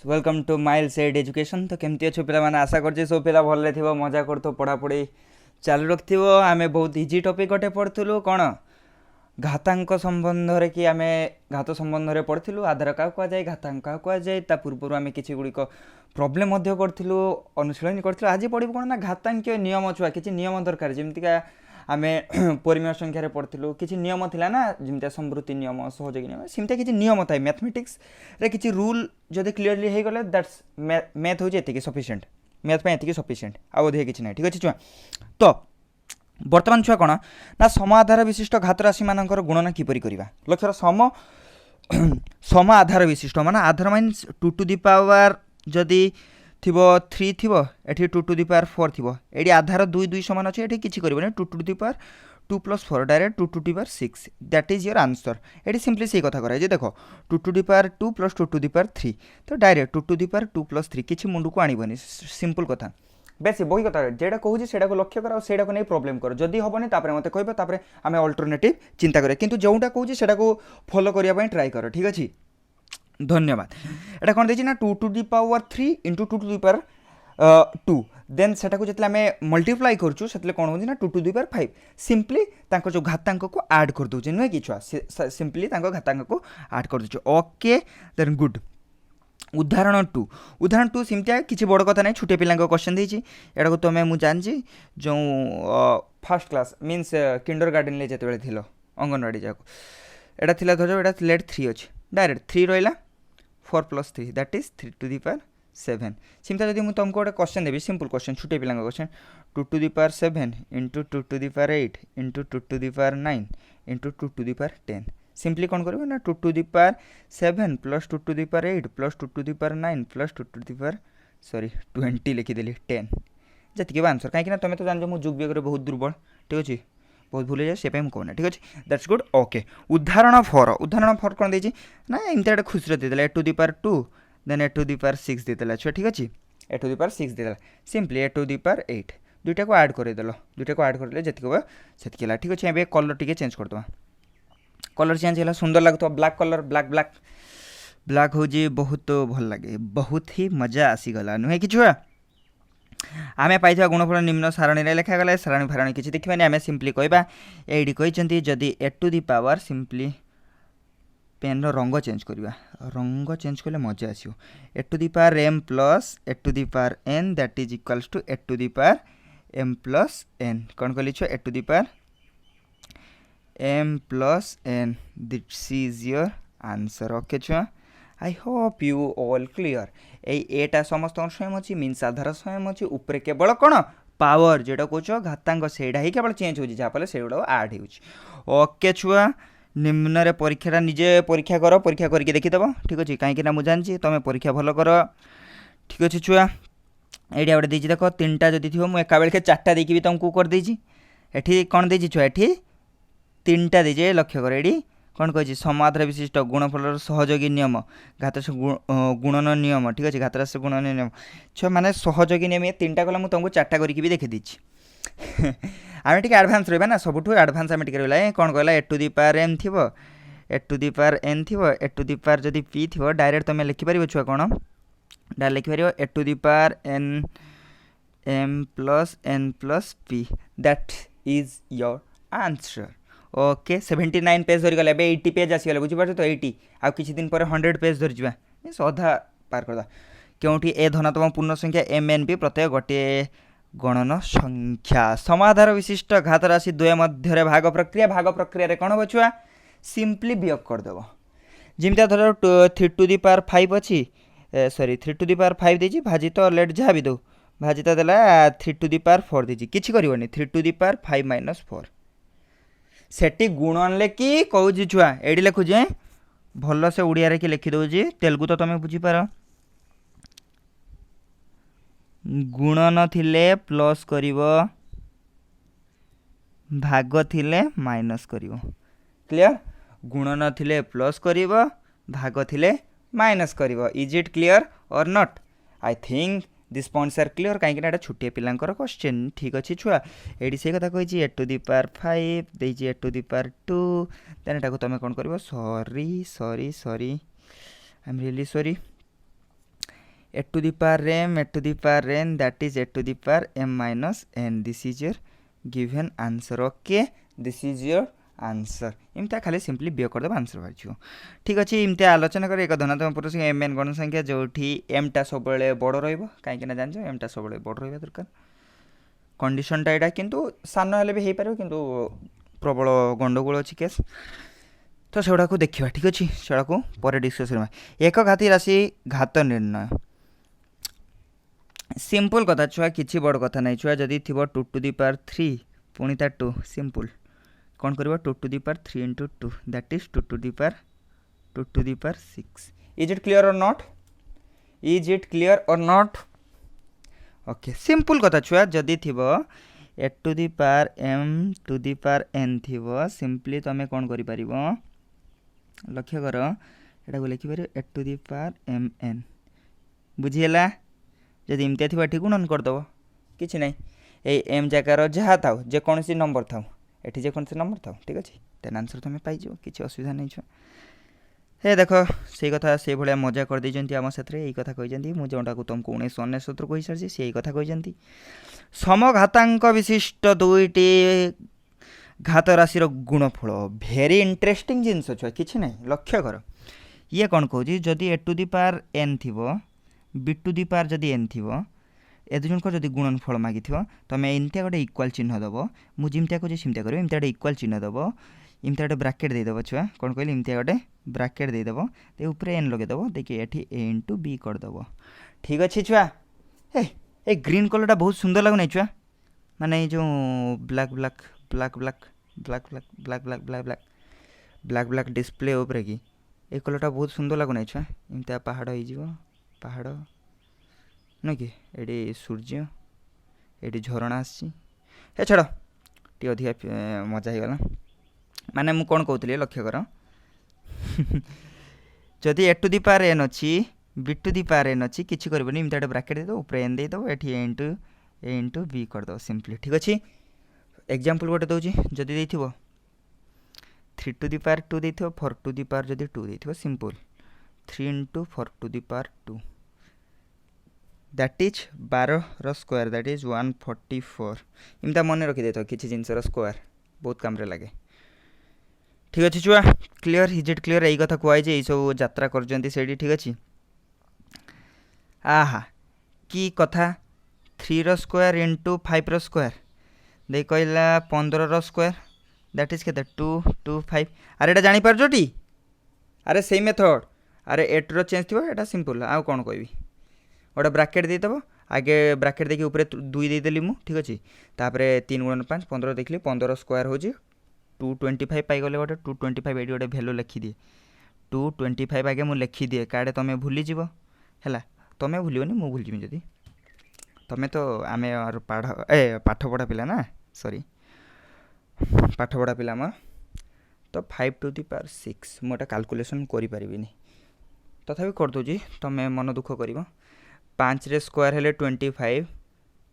Welcome to Miles Ed education. तो केमती अच्छे पे आशा कर सब पिला भल थो मजा कर पढ़ापढ़ी चालू रखि आम बहुत इजी टॉपिक गोटे पढ़ुलु कौन घातांक संबंध रे कि आम घात संबंध में पढ़ुलु आधार क्या कहुए घातांक क्या कहुए पूर्व आम किसी गुड़िक प्रोब्लेम करूँ अनुशीलन करूँ। आज पढ़ू कौन ना घातांकीय नियम छुआ किसी नियम दरकार जमीका आम परिमेय संख्यार पढ़ुलु किसी नियम थिला ना जमी संवृत्ति नियम सहयोगी नियम सेमती किसी नियम थाए मैथमेटिक्स रे किसी रूल जदि क्लीयरली हो गले दैट्स मैथ हूँ ये सफिशिएंट मैथ ये सफिशिएंट आउ अधिक किसी ना ठीक अच्छे छुआ। तो बर्तमान छुआ कौन ना सम आधार विशिष्ट घात राशि मान गुणना किपरि करवा लक्ष्य सम सम आधार विशिष्ट मान आधार मीन्स 2 टू दी पावर जदि थी 3 थी एटी 2 टू दी पावर 4 थी ये आधार 2 2 सामान अच्छे ये किसी कर 2 to the power 2 + 4 direct 2 to the power 6 that is your answer. ये सिंपली से कथा कराए देख 2 to the power 2 + 2 to the power 3 तो डायरेक्ट 2 टू दी पावर 2 + 3 किसी मुंड को आणबनी सिंपल कथा बेसी बही कथा जेटा कहूँ से लक्ष्य कर सेटा को नहीं प्रोब्लेम कर जदि हेनी मत कह आम अल्टरनेटिव चिंता करें किंतु जोटा कहूँ से फॉलो करने ट्राई कर ठीक अच्छे। धन्यवाद। एटा कौन देखिए ना 2 to the power 3 into 2 to the power 2 then सेटा को जितने आम मल्टीप्लाई करूँ से कौन हो 2 टू दी पावर 5 सिंपली जो घातांक को ऐड कर दूचे नुहे कि छुआ सिंपली घातांक को ऐड कर दूचे ओके देन गुड। उदाहरण 2 सिमतिया किसी बड़ कथा नहीं छोटे पिला क्वेश्चन देती एटा को तुम्हें मुझे जानी जो first class means Kinder garden ले जिते थी अंगनवाड़ी जाक एटा थिला धर एटा लेट 3 अच्छे डायरेक्ट 3 रहा 4 + 3 that is 3 to the power 7 सिमता जब मुझे तुमको गोटे क्वेश्चन देवी सिंपल क्वेश्चन छोटे पिला question 2 to the power 7 into 2 to the power 8 into 2 to the power 9 into 2 to the power 10 simply कौन करेंगे ना 2 to the power 7 + 2 to the power 8 + 2 to the power 9 + 2 to the power 20 लिखिदेली 10 जी answer कहीं तुम तो जान मुझे जुग बहुत दुर्बल ठीक अच्छे बहुत भूल जाए से कहना ठीक अच्छे दैट्स गुड ओके। उदाहरण 4 कौन देती ना एमती गोटे खुशी देदेला 8 to the power 2 then 8 to the power 6 देदेला छुआ ठीक अच्छे 8 टू दी पावर 6 देदेला सिंपली 8 टू दी पावर 8 दुईटा को ऐड करदेल दुईटा को ऐड कर जी से ठीक अच्छे ए कलर टी चेंज करदे कलर चेंज है सुंदर लगता black colour black black black हूँ बहुत भल लगे बहुत ही मजा आसीगला नुहे कि छुआ आमे पाई गुणफल निम्न सारणी लेखागला सारणी फारणी किसी देखा आम सिंपली कहवा ये कहते जदि 8 to the power simply pen रंग चेंज करवा रंग चेंज कले मजा आसो 8 to the power m plus 8 to the power n that is equals to 8 to the power m plus n कौन कहली छुआ 8 to the power m plus n this is your answer okay छुआ I hope you all clear एटा समस्त same अच्छी means आधार same अच्छी ऊपर केवल कौन पावर जेटा कह घातांक से ही केवल चेंज हो जहाँफल से आड हो ओके छुआ निम्न परीक्षा निजे परीक्षा कर परीक्षा करके देखीदेव ठीक अच्छे कहीं मुझे जानी तुम परीक्षा भल कर ठीक अच्छे छुआ ये गोटे देती देख 3टा जदि थी मुझे एका बेलके 4टा देकी भी तुमको करदेची एठी कौन देती छुआ एठी 3टा दीजिए लक्ष्य कर ये कौन कही समाधान विशिष्ट गुणफल सहयोगी नियम घात गुणन नियम ठीक अच्छे घात राशि गुणन नियम छुआ माने सहयोगी नियम ये 3टा कला तुमको 4टा करके भी देखी दीची आम टे आडभान्स रहा ना सबुठ आडभान्स आम टे कौन कहला 8 टू दी पावर m थी 8 टू दी पावर n थी 8 टू दी पावर जदि p थी डायरेक्ट तुम लिखिपर छुआ कौन डायरेक्ट लिखिपर 8 to the power n m plus n plus p that is your answer okay 79 page धरी गला 80 पेज आसीगला बुझीपार तो 80 आ किसी दिन पर 100 पेज धरी जा मीन्स अधा पार करदा क्योंकि ए धनात्मक पूर्ण संख्या m n p प्रत्येक गोटे गणन संख्या समाधान विशिष्ट घात राशि द्वय मध्य भाग प्रक्रिया रे कौन हम छुआ सिंपली वियोग करदेव जमी धर 3 टू दी पावर 5 अच्छी सॉरी 3 टू दी पावर 5 देती भाजी तो लेट जहाँ भी दो भाजी तो देला 3 टू दी पावर 4 देती किसी करनी 3 टू दी पावर 5 - 4 सेटी गुणन लेखि कौच छुआ ये लिखुचे भल से ओडिया कि लिखिदे तेलुगु तो तुम बुझीपार गुणन थिले प्लस करिवो भाग थिले माइनस करिवो क्लियर गुणन थिले प्लस करिवो भाग थिले माइनस करिवो इज इट क्लियर और not I think this points are clear कहीं छोटे पिलांकर क्वेश्चन ठीक अच्छे छुआ ये से कथा कही 8 टू दी पावर 5 देती 8 टू दी पावर 2 देन एटा को तुम कौन कर sorry sorry sorry I am really sorry a to the power m a to the power n, that is a to the power m minus n. This is your given answer. Okay, this is your answer. इमता खाली simply B करदे answer बाहर. ठीक अच्छे इमती आलोचना कर एक धनात्मक पूर्ण संख्या m n गण संख्या जोठी m टा सब बड़ रहिबो काहेकि ना जान m टा सब बड़ रहिबा दरकार. कंडीशन टा एटा किंतु सान हेले भी हे पारो किंतु प्रबल गंडगोल अछि केस. तो सेडा को देखिबा. ठीक अछि सेडा को परे डिस्कस करबा. एक घाती राशि घात निर्णय सिंपल कथा छुआ किछि बड़ कथा नै छुआ. जदी थिबो 2 टू द पावर 3 पुनी ता 2 सिंपल कौन करवा 2 to the power 3 into 2 that is 2 to the power 6. Is it clear और नॉट? इज इट क्लियर और नॉट? ओके सिंपल कथा छुआ जदी थिबो A to the power m to the power n थिबो सिंपली तमे कौन करि परिबो लक्ष्य कर एटा को लिखि परिबो A to the power m n बुझियला. जदी इमते थिबो एठी गुणन कर दबो किछि नै ए m जकार जहा थाउ जे कोनसी नंबर थाउ एठी जे कोन से नंबर थाउ. ठीक अछि देन आंसर तमे पाइ जो किछि असुविधा नै छ. हे देखो सेही कथा से भलिया मजा कर दै जंती हम साथरे एही कथा कहि जंती मु जोंटा को तुमको 1999 कहि सरछि सेही कथा कहि जंती. समघातांक विशिष्ट दुईटी घात राशि रो गुणफल भेरी इंटरेस्टिंग जिंस छ किछि नै. लक्ष्य कर ये कोन कहूजी जदी ए टू दी पावर n थिबो b टू दी पावर जदी n थिबो ए दुजन को जदी गुणनफल मागी थिबो तमे इनते गोटे इक्वल चिन्ह दबो मु जिमते को जे सिमते करबो इमते गोटे इक्वल चिन्ह दबो इमते गोटे ब्रैकेट दे दबो छुआ कोन कहली इमते गोटे ब्रैकेट दे दबो ते ऊपर n लगे दबो देखि एठी a * b कर दबो. ठीक अछि छुआ. ए ग्रीन कलर टा बहुत सुंदर लागो नै छुआ माने जो black black black black black black black black black black black black display ऊपर की ए कलर टा बहुत सुंदर लागो नै छुआ. इमते पहाड़ होई जीवो पहाड़ न कि एडी सूर्य एडी झरणा आसी हे छड़ टी अधिक मजा ही गला. माने मु कोन कहउतली लक्ष्य कर जदी ए टू दी पावर n अछि b to the power n अछि किछि करबनी इमते एटा ब्रैकेट दे दो ऊपर n दे दो एठी a * b कर दो सिंपली. ठीक अछि एग्जांपल गोटे दउची जदी देथिबो 3 टू दी पावर 2 देथिबो 4 टू दी पावर जदी 2 देथिबो simple 3 * 4 to the power 2 that is 12 रो स्क्वायर दैट इज 144. इमता मन रखि देतो किछि जिंस रो स्क्वायर बहुत काम रे लागे. ठीक अछि छुआ क्लियर इज इट क्लियर एई कथा कोइ जे एई सब यात्रा कर जंती सेडी. ठीक अछि आहा की कथा 3 रो स्क्वायर इंटू 5 रो स्क्वायर दे कहला 15 रो स्क्वायर दैट इज केते 2 2 5. अरे एटा जानि पार जोटी अरे सेही मेथड अरे 8 रो चेंज थिबो एटा सिंपल आ कोन कहबी गोटे ब्रैकेट दे दबो आगे ब्रैकेट देखि ऊपर 2 दे देली मु. ठीक अछि तापरे 3 * 5 15 देखली 15 स्क्वायर हो जी 225 पाई गले गोटे 225 एडी गोटे वैल्यू लिखि दिए 225 आगे मु लिखि दिए काडे तमे भूली जीवो हैला तमे भूलियोनी मु भूल जिमी जदी तमे तो आमे और पाठ पढ़ा पिला ना सॉरी पाठ पढ़ा पिला म तो 5 टू दी पावर 6 मोटा कैलकुलेशन करि परिबिनी तथापि कर दो जी तमे मन दुख करिवो 5 रे स्क्वायर हेले 25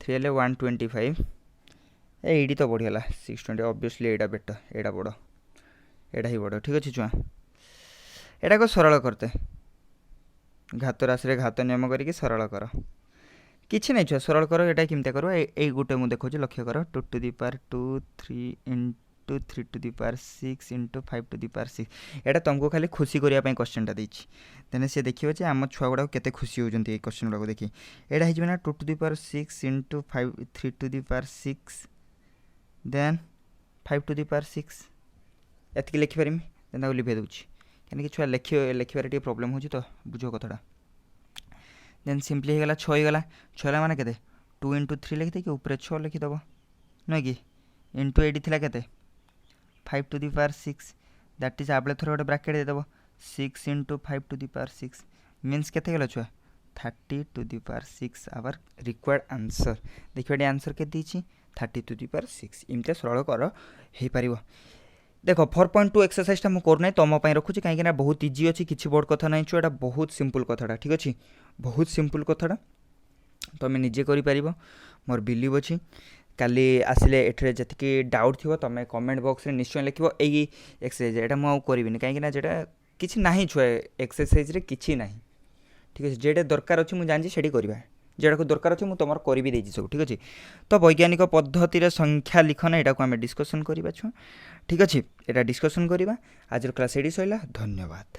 3 हेले 125 एडी तो बढ़ियाला 620 ऑब्वियसली एडा बेटर एडा बड़ एडा ही बड़. ठीक अछि छुआ एडा को सरल करते घात राशि रे घात नियम करिके सरल कर किछि नै छुआ सरल कर एटा किमते करबो ए गुटे मु देखौ छी लक्ष्य कर 2 to the power 2 3 into 3 to the power 6 into 5 to the power 6 एटा तुमको खाली खुशी करिया पई क्वेश्चन टा देछि तेने से देखियो जे हम छुआ गुडा केते खुशी हो जंती ए क्वेश्चन गुडा को देखि एटा हि जना 2 to the power 6 into 5 3 to the power 6 then 5 to the power 6 एतकी लिखि परिमी देन आ लिखि दउछि कने कि छुआ लिखिबारे टी प्रॉब्लम होछि तो बुझो कथाडा देन सिंपली हे गला 6 हे गला 6 ला माने केते 2 इंटू 3 लिखि दे कि ऊपर 6 लिखि दबो नै कि इंटू एडी थिला केते 5 to the power 6 that is आबले थोर गोटे ब्रैकेट दे दबो 6 into 5 to the power 6 means केते गेला छुआ 30 to the power 6 our required answer. देखिबा डी आंसर के दीछि 30 टू दी पावर 6 इमते सरल कर हे परिबो. देखो 4.2 एक्सरसाइज टा मु कर नै तम पई रखुची काहे कि ना बहुत इजी अछि किछि बड़ कथा नै छु एटा बहुत सिंपल कथाडा. ठीक अछि बहुत सिंपल कथाडा तमे निजे करि परिबो मोर बिलीव अछि. काली आसिले एठरे जतिके डाउट थिबो तमे कमेंट बॉक्स रे निश्चय लिखिबो एई एक्सरसाइज एटा मु करबिनी काहे कि ना जेटा किछि नाही छु एक्सरसाइज रे किछि नाही. ठीक अच्छे जेडे दरकार अच्छे मुझे जानची से करवा जेटा दरकार अच्छे मुझे तुम करी सब ठीक अच्छे तो वैज्ञानिक पद्धति संख्या लिखना यहाँ को आम डिस्कसन करवा छुआ ठीक अच्छे यहाँ डिस्कसन करवा आज क्लास ये सैला धन्यवाद।